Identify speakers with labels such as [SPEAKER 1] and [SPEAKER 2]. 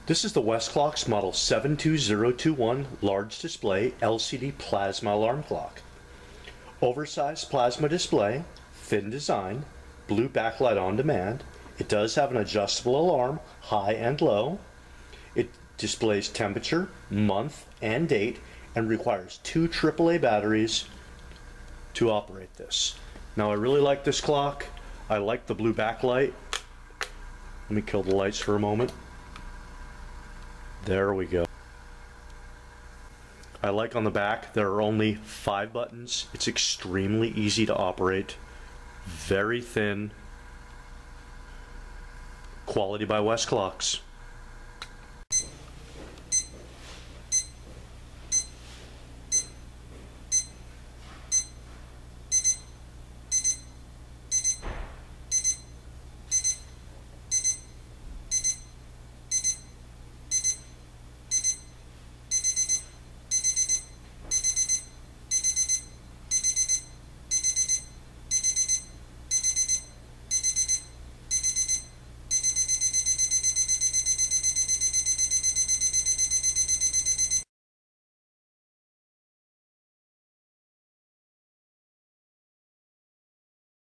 [SPEAKER 1] This is the Westclox Model 72021 large display LCD plasma alarm clock. Oversized plasma display, thin design, blue backlight on demand. It does have an adjustable alarm, high and low. It displays temperature, month, and date, and requires 2 AAA batteries to operate this. Now I really like this clock. I like the blue backlight. Let me kill the lights for a moment. There we go. I like on the back there are only 5 buttons. It's extremely easy to operate. Very thin. Quality by Westclox.